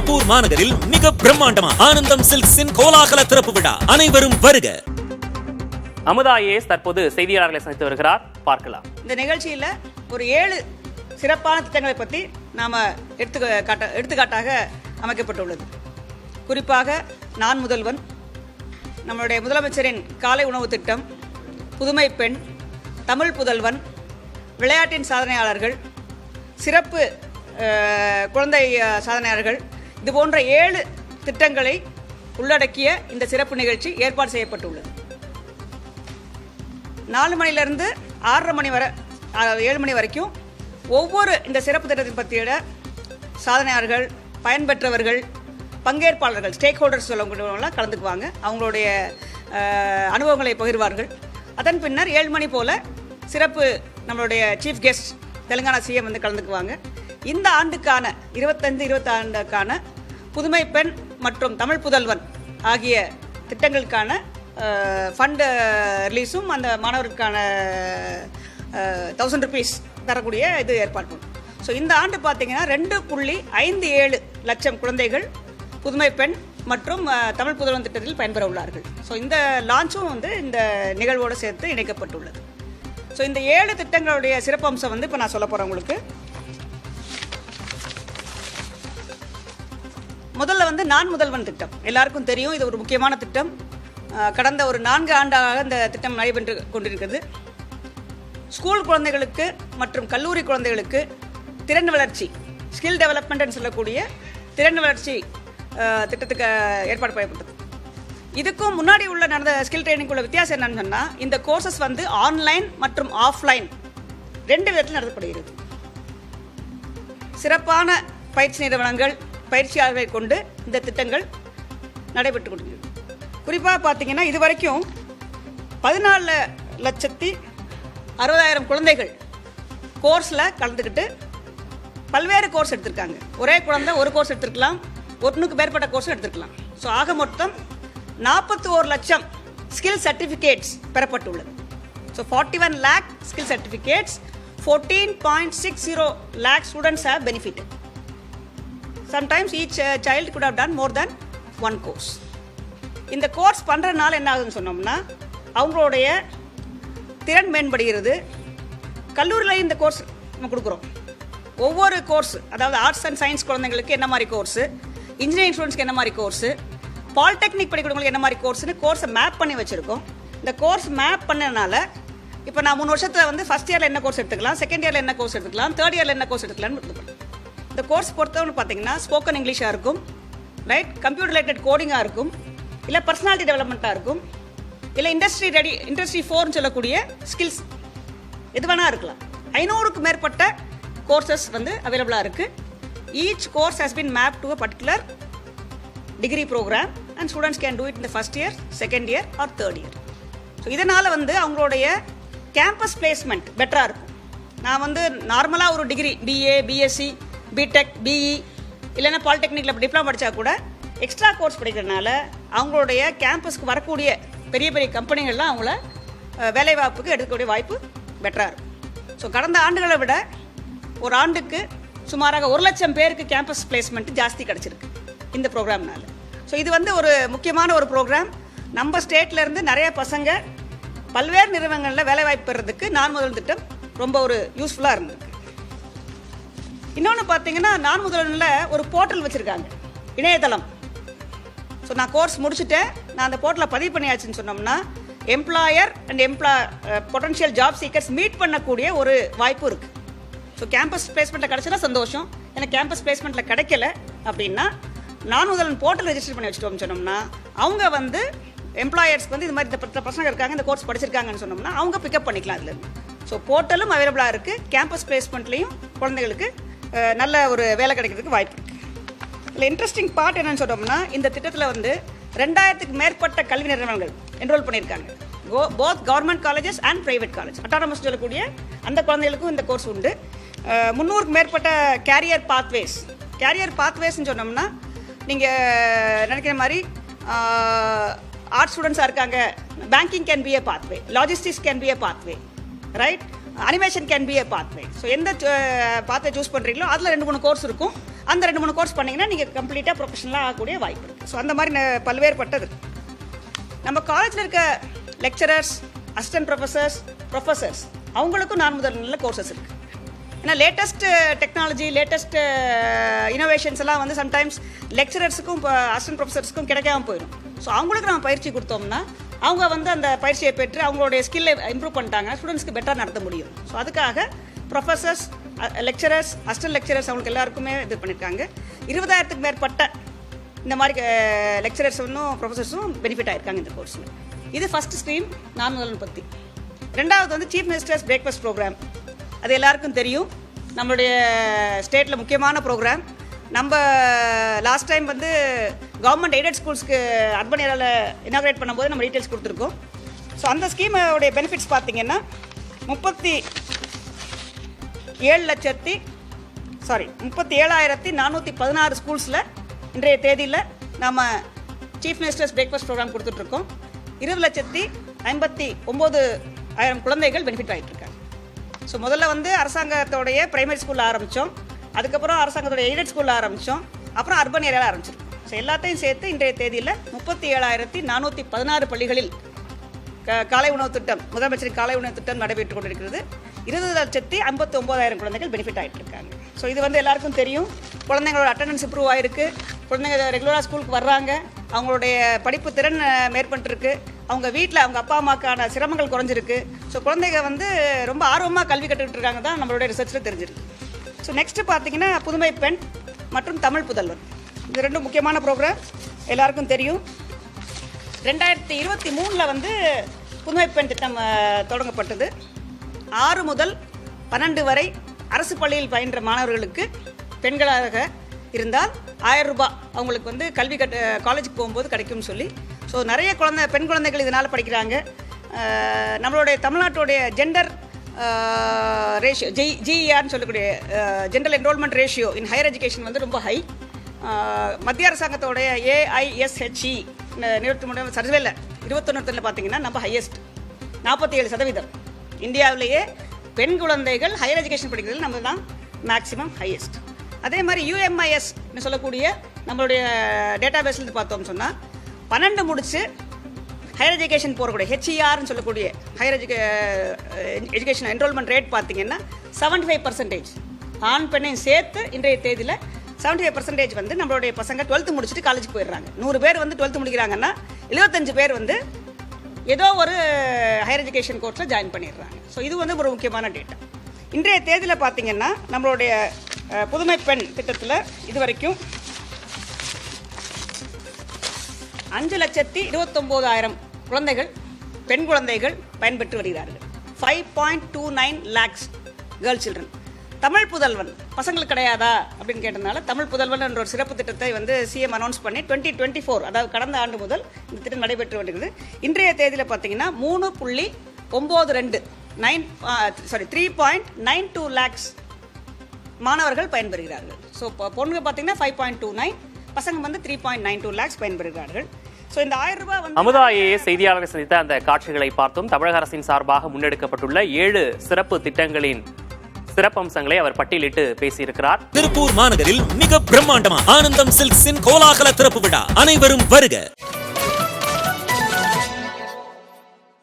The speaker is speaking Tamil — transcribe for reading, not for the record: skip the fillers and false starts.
திருப்பூர் மாநகரில் மிக பிரம்மாண்டமா ஆனந்தம் சில்க்ஸின் கோலாகல திறப்பு விழா. அனைவரும் வருக. அமுதா ஐஏஎஸ் தற்போது செய்தியாளர்களை சந்தித்து வருகிறார், பார்க்கலாம். இந்த நிகழ்ச்சியில் ஒரு 7 சிறப்பான திட்டங்களை பற்றி நாம் எடுத்துக்காட்டாக அமைக்கப்பட்டுள்ளது. குறிப்பாக நான் முதல்வன், நம்மளுடைய முதலமைச்சரின் காலை உணவு திட்டம், புதுமை பெண், தமிழ் புதல்வன், விளையாட்டின் சாதனையாளர்கள், சிறப்பு குழந்தை சாதனையாளர்கள், இது போன்ற 7 திட்டங்களை உள்ளடக்கிய இந்த சிறப்பு நிகழ்ச்சி ஏற்பாடு செய்யப்பட்டுள்ளது. 4 மணிலிருந்து 6:30 மணி வரை 7 மணி வரைக்கும் ஒவ்வொரு இந்த சிறப்பு திட்டத்தின் பற்றிய சாதனையாளர்கள், பயன்பெற்றவர்கள், பங்கேற்பாளர்கள், ஸ்டேக் ஹோல்டர்ஸ் சொல்லக்கூடியவங்களாம் கலந்துக்குவாங்க. அவங்களுடைய அனுபவங்களை பகிர்வார்கள். அதன் பின்னர் 7 மணி போல் சிறப்பு நம்மளுடைய சீஃப் கெஸ்ட் தெலுங்கானா சிஎம் வந்து கலந்துக்குவாங்க. இந்த ஆண்டுக்கான 25-26 ஆண்டுக்கான புதுமை பெண் மற்றும் தமிழ் புதல்வன் ஆகிய திட்டங்களுக்கான ஃபண்டு ரிலீஸும் அந்த மாணவருக்கான 1000 rupees தரக்கூடிய இது ஏற்பாடு பண்ணும். ஸோ இந்த ஆண்டு பார்த்தீங்கன்னா 2.57 லட்சம் குழந்தைகள் புதுமை பெண் மற்றும் தமிழ் புதல்வன் திட்டத்தில் பயன்பெற உள்ளார்கள். ஸோ இந்த லான்ச்சும் வந்து இந்த நிகழ்வோடு சேர்த்து இணைக்கப்பட்டுள்ளது. ஸோ இந்த 7 திட்டங்களுடைய சிறப்பம்சம் வந்து இப்போ நான் சொல்ல போகிறேன் உங்களுக்கு. முதல்ல வந்து நான் முதல்வன் திட்டம் எல்லாருக்கும் தெரியும். இது ஒரு முக்கியமான திட்டம். கடந்த ஒரு 4 ஆண்டாக இந்த திட்டம் நடைபெற்று கொண்டிருக்கிறது. ஸ்கூல் குழந்தைகளுக்கு மற்றும் கல்லூரி குழந்தைகளுக்கு திறன் வளர்ச்சி, ஸ்கில் டெவலப்மெண்ட்னு சொல்லக்கூடிய திறன் வளர்ச்சி திட்டத்துக்கு ஏற்பாடு செய்யப்பட்டது. இதுக்கும் முன்னாடி உள்ள நடந்த ஸ்கில் ட்ரைனிங் உள்ள வித்தியாசம் என்னன்னு சொன்னால், இந்த கோர்சஸ் வந்து ஆன்லைன் மற்றும் ஆஃப்லைன் 2 விதத்தில் நடத்தப்படுகிறது. சிறப்பான பயிற்சி நிறுவனங்கள், பயிற்சியாளர்களை கொண்டு இந்த திட்டங்கள் நடைபெற்று கொண்டிருக்கிறது. குறிப்பாக பார்த்தீங்கன்னா இது வரைக்கும் 14,60,000 குழந்தைகள் கோர்ஸில் கலந்துக்கிட்டு பல்வேறு கோர்ஸ் எடுத்திருக்காங்க. ஒரே குழந்தை ஒரு கோர்ஸ் எடுத்துருக்கலாம், ஒன்றுக்கு மேற்பட்ட கோர்ஸ் எடுத்துருக்கலாம். ஸோ ஆக மொத்தம் 41 லட்சம் ஸ்கில் சர்டிஃபிகேட்ஸ் பெறப்பட்டுள்ளது. So 41 lakh skill certificates, 14.60 lakh students have benefited. Sometimes each child could have done more than one course. இந்த கோர்ஸ் பண்ணுறதுனால என்ன ஆகுதுன்னு சொன்னோம்னா, அவங்களுடைய திறன் மேம்படுகிறது. கல்லூரியில் இந்த கோர்ஸ் நம்ம கொடுக்குறோம். ஒவ்வொரு கோர்ஸ், அதாவது ஆர்ட்ஸ் அண்ட் சயின்ஸ் குழந்தைங்களுக்கு என்ன மாதிரி கோர்ஸு, இன்ஜினியரிங் ஸ்டூடெண்ட்ஸ்க்கு என்ன மாதிரி கோர்ஸு, பாலிடெக்னிக் படிக்கிறவங்களுக்கு என்ன மாதிரி கோர்ஸ்னு கோர்ஸை மேப் பண்ணி வச்சுருக்கோம். இந்த கோர்ஸ் மேப் பண்ணனால இப்போ நான் 3 வருஷத்தில் வந்து ஃபஸ்ட் இயரில் என்ன கோர்ஸ் எடுத்துக்கலாம், செகண்ட் இயரில் என்ன கோர்ஸ் எடுத்துக்கலாம், தேர்ட் இயரில் என்ன கோர்ஸ் எடுத்துக்கலாம்னு எடுத்துக்கலாம். இந்த கோர்ஸ் பொறுத்தவரை பார்த்தீங்கன்னா ஸ்போக்கன் இங்கிலீஷாக இருக்கும், ரைட், கம்ப்யூட்டர் ரிலேட்டட் கோடிங்காக இருக்கும், இல்லை பர்சனாலிட்டி டெவலப்மெண்ட்டாக இருக்கும், இல்லை இண்டஸ்ட்ரி 4ன்னு சொல்லக்கூடிய ஸ்கில்ஸ் எது வேணால் இருக்கலாம். 500க்கு மேற்பட்ட கோர்சஸ் வந்து அவைலபிளாக இருக்குது. Each course has been map to a particular degree programme and students can do it இந்த first year, second year or third year. So இதனால் வந்து அவங்களுடைய கேம்பஸ் பிளேஸ்மெண்ட் பெட்டராக இருக்கும். நான் வந்து நார்மலாக ஒரு degree BA, BSc, BTech, BE இல்லைன்னா பாலிடெக்னிக்கில் டிப்ளமா படித்தா கூட எக்ஸ்ட்ரா கோர்ஸ் படிக்கிறதுனால அவங்களுடைய கேம்பஸ்க்கு வரக்கூடிய பெரிய பெரிய கம்பெனிகள்லாம் அவங்கள வேலைவாய்ப்புக்கு எடுக்கக்கூடிய வாய்ப்பு பெட்டராக இருக்கும். ஸோ கடந்த ஆண்டுகளை விட ஒரு ஆண்டுக்கு சுமாராக 1 லட்சம் பேருக்கு கேம்பஸ் பிளேஸ்மெண்ட் ஜாஸ்தி கிடச்சிருக்கு இந்த ப்ரோக்ராம்னால. ஸோ இது வந்து ஒரு முக்கியமான ஒரு ப்ரோக்ராம். நம்ம ஸ்டேட்லேருந்து நிறைய பசங்க பல்வேறு நிறுவனங்களில் வேலைவாய்ப்பு பெறதுக்கு நான் முதல் திட்டம் ரொம்ப ஒரு யூஸ்ஃபுல்லாக இருந்திருக்கு. இன்னொன்று பார்த்தீங்கன்னா, நான் முதல்ல ஒரு போர்ட்டல் வச்சுருக்காங்க, இணையதளம். ஸோ நான் கோர்ஸ் முடிச்சுட்டேன், நான் அந்த போர்ட்டலில் பதிவு பண்ணியாச்சுன்னு சொன்னோம்னா employer and potential job seekers meet பண்ணக்கூடிய ஒரு வாய்ப்பு இருக்குது. ஸோ கேம்பஸ் பிளேஸ்மெண்ட்டில் கிடச்சினா சந்தோஷம். ஏன்னா கேம்பஸ் பிளேஸ்மெண்ட்டில் கிடைக்கல அப்படின்னா நான் முதல்வன் போர்ட்டல் ரெஜிஸ்டர் பண்ணி வச்சுட்டோம்னு சொன்னோம்னா அவங்க வந்து எம்ப்ளாயர்ஸ்க்கு வந்து இது மாதிரி இந்த பசங்க இருக்காங்க, இந்த கோர்ஸ் படிச்சிருக்காங்கன்னு சொன்னோம்னா அவங்க பிக்கப் பண்ணிக்கலாம் இதுலேருந்து. ஸோ போர்ட்டலும் அவைலபிளாக இருக்குது. கேம்பஸ் பிளேஸ்மெண்ட்லேயும் குழந்தைகளுக்கு நல்ல ஒரு வேலை கிடைக்கிறதுக்கு வாய்ப்பு இருக்குது. இல்லை இன்ட்ரெஸ்டிங் பார்ட் என்னென்னு சொன்னோம்னா, இந்த திட்டத்தில் வந்து 2000க்கு மேற்பட்ட கல்வி நிறுவனங்கள் என்ரோல் பண்ணியிருக்காங்க. Both government colleges and private college, autonomous சொல்லக்கூடிய அந்த குழந்தைகளுக்கும் இந்த கோர்ஸ் உண்டு. 300க்கு மேற்பட்ட கேரியர் பாத்வேஸ்ன்னு சொன்னோம்னா, நீங்கள் நினைக்கிற மாதிரி ஆர்ட்ஸ் ஸ்டூடெண்ட்ஸாக இருக்காங்க, banking can B A pathway, logistics can B A pathway, right, animation can B A pathway. So எந்த பாத்வே சூஸ் பண்ணுறீங்களோ அதில் 2-3 கோர்ஸ் இருக்கும். அந்த 2-3 கோர்ஸ் பண்ணிங்கன்னா நீங்கள் கம்ப்ளீட்டாக ப்ரொஃபஷனலாக ஆகக்கூடிய வாய்ப்பு இருக்குது. ஸோ அந்த மாதிரி பல்வேறுபட்டது. நம்ம காலேஜில் இருக்க லெக்சரர்ஸ், அசிஸ்டன்ட் ப்ரொஃபஸர்ஸ் அவங்களுக்கும் நான் முதல் நல்ல கோர்சஸ் இருக்குது. ஏன்னா லேட்டஸ்ட் டெக்னாலஜி, லேட்டஸ்ட் இனோவேஷன்ஸ் எல்லாம் வந்து சம்டைம்ஸ் லெக்சரர்ஸுக்கும் இப்போ அசிஸ்டன்ட் ப்ரொஃபஸர்ஸ்க்கும் கிடைக்காம போயிடும். ஸோ அவங்களுக்கு நம்ம பயிற்சி கொடுத்தோம்னா அவங்க வந்து அந்த பயிற்சியை பெற்று அவங்களுடைய ஸ்கில்லை இம்ப்ரூவ் பண்ணிட்டாங்க, ஸ்டூடெண்ட்ஸ்க்கு பெட்டராக நடத்த முடியும். ஸோ அதுக்காக ப்ரொஃபஸர்ஸ், லெக்சரர்ஸ், அசிஸ்டன்ட் லெக்சரர்ஸ் அவங்களுக்கு எல்லாருக்குமே இது பண்ணியிருக்காங்க. 20,000க்கு மேற்பட்ட இந்த மாதிரி லெக்சரர்ஸ் இன்னும் ப்ரொஃபஸர்ஸும் பெனிஃபிட் ஆகிருக்காங்க இந்த கோர்ஸில். இது ஃபஸ்ட் ஸ்ட்ரீம் நான் முதல் பற்றி. ரெண்டாவது வந்து சீஃப் மினிஸ்டர்ஸ் பிரேக்ஃபாஸ்ட் ப்ரோக்ராம். அது எல்லாருக்கும் தெரியும், நம்மளுடைய ஸ்டேட்டில் முக்கியமான ப்ரோக்ராம். நம்ம லாஸ்ட் டைம் வந்து கவர்மெண்ட் எய்டட் ஸ்கூல்ஸ்க்கு அர்பன் ஏரியாவில் இனாக்ரேட் பண்ணும்போது நம்ம டீட்டெயில்ஸ் கொடுத்துருக்கோம். ஸோ அந்த ஸ்கீமோடைய பெனிஃபிட்ஸ் பார்த்தீங்கன்னா 37,416 ஸ்கூல்ஸில் இன்றைய தேதியில் நம்ம சீஃப் மினிஸ்டர்ஸ் பிரேக்ஃபாஸ்ட் ப்ரோக்ராம் கொடுத்துட்ருக்கோம். 20,59,000 குழந்தைகள் பெனிஃபிட் ஆகிட்டு இருக்காங்க. ஸோ முதல்ல வந்து அரசாங்கத்தோடைய பிரைமரி ஸ்கூலில் ஆரம்பித்தோம், அதுக்கப்புறம் அரசாங்கத்தோடைய எய்டட் ஸ்கூலில் ஆரம்பித்தோம், அப்புறம் அர்பன் ஏரியாவில் ஆரம்பிச்சிருக்கோம். ஸோ எல்லாத்தையும் சேர்த்து இன்றைய தேதியில் 37,416 பள்ளிகளில் காலை உணவு திட்டம், முதலமைச்சரின் காலை உணவு திட்டம் நடைபெற்று கொண்டிருக்கிறது. 20,59,000 குழந்தைகள் பெனிஃபிட் ஆகிட்டு இருக்காங்க. ஸோ இது வந்து எல்லாருக்கும் தெரியும். குழந்தைங்களோட அட்டண்டன்ஸ் இம்ப்ரூவ் ஆகிருக்கு, குழந்தைங்க ரெகுலராக ஸ்கூலுக்கு வர்றாங்க, அவங்களுடைய படிப்பு திறன் மேற்பட்டுருக்கு, அவங்க வீட்டில் அவங்க அப்பா அம்மாக்கான சிரமங்கள் குறைஞ்சிருக்கு. ஸோ குழந்தைங்க வந்து ரொம்ப ஆர்வமாக கல்வி கற்றுக்கிட்டு இருக்காங்க தான் நம்மளுடைய ரிசர்ச்சில் தெரிஞ்சிருக்கு. ஸோ நெக்ஸ்ட்டு பார்த்தீங்கன்னா புதுமை பெண் மற்றும் தமிழ் புதல்வன். இது ரெண்டும் முக்கியமான ப்ரோக்ராம், எல்லாருக்கும் தெரியும். 2023 வந்து புதுமை பெண் திட்டம் தொடங்கப்பட்டது. 6 முதல் 12 வரை அரசு பள்ளியில் பயின்ற மாணவர்களுக்கு பெண்களாக இருந்தால் 1000 ரூபாய் அவங்களுக்கு வந்து கல்வி காலேஜுக்கு போகும்போது கிடைக்கும்னு சொல்லி. ஸோ நிறைய பெண் குழந்தைகள் இதனால் படிக்கிறாங்க. நம்மளுடைய தமிழ்நாட்டுடைய ஜெண்டர் ரேஷியோ, ஜிஇஆர்னு சொல்லக்கூடிய general enrolment ratio in higher education வந்து ரொம்ப ஹை. மத்திய அரசாங்கத்தோடைய AISHE சர்வேல 21 பார்த்தீங்கன்னா நம்ம ஹையஸ்ட் 47%. இந்தியாவிலேயே பெண் குழந்தைகள் ஹையர் எஜுகேஷன் படிக்கிறது நம்ம தான் மேக்ஸிமம் ஹையஸ்ட். அதே மாதிரி UMIS சொல்லக்கூடிய நம்மளுடைய டேட்டா பேஸ்லேருந்து பார்த்தோம்னு சொன்னால் 12 முடிச்சு ஹையர் எஜுகேஷன் போகக்கூடிய HERன்னு சொல்லக்கூடிய ஹையர் எஜுகேஷன் என்ரோல்மெண்ட் ரேட் பார்த்தீங்கன்னா 75%. ஆண் பெண்ணையும் சேர்த்து இன்றைய தேதியில் 75% வந்து நம்மளுடைய பசங்க 12th முடிச்சுட்டு காலேஜுக்கு போயிடுறாங்க. 100 பேர் வந்து 12th முடிக்கிறாங்கன்னா 75 பேர் வந்து ஏதோ ஒரு ஹையர் எஜுகேஷன் கோர்ஸில் ஜாயின் பண்ணிடுறாங்க. ஸோ இது வந்து ஒரு முக்கியமான டேட்டா. இன்றைய தேதியில் பார்த்தீங்கன்னா நம்மளுடைய புதுமை பெண் திட்டத்தில் இதுவரைக்கும் 5,29,000 குழந்தைகள், பெண் குழந்தைகள் பயன்பெற்று வருகிறார்கள். 5.29 lakhs கேர்ள் சில்ட்ரன். தமிழ் புதல்வன் பசங்களுக்கு கிடையாதா அப்படின்னு கேட்டதுனால தமிழ் புதல்வன் என்ற ஒரு சிறப்பு திட்டத்தை வந்து CM அனௌன்ஸ் பண்ணி 2024, அதாவது கடந்த ஆண்டு முதல் இந்த திட்டம் நடைபெற்று வருகிறது. இன்றைய தேதியில் பார்த்தீங்கன்னா 3.92 lakhs மாணவர்கள் பயன்பெறுகிறார்கள். ஸோ பொண்ணுங்க பார்த்தீங்கன்னா 5.29, பசங்க வந்து 3.92 lakhs பயன்பெறுகிறார்கள். ஸோ இந்த 1000 ரூபாய் வந்து அமுதா IAS செய்தியாளர்கள் சந்தித்த அந்த காட்சிகளை பார்த்தோம். தமிழக அரசின் சார்பாக முன்னெடுக்கப்பட்டுள்ள 7 சிறப்பு திட்டங்களின் சிறப்பம்சங்களை அவர் பட்டியலிட்டு பேசியிருக்கிறார். திருப்பூர் மாநகரில் மிக பிரம்மாண்டமா ஆனந்தம் சில்க்ஸின் கோலாகல திறப்பு விழா, அனைவரும் வருக.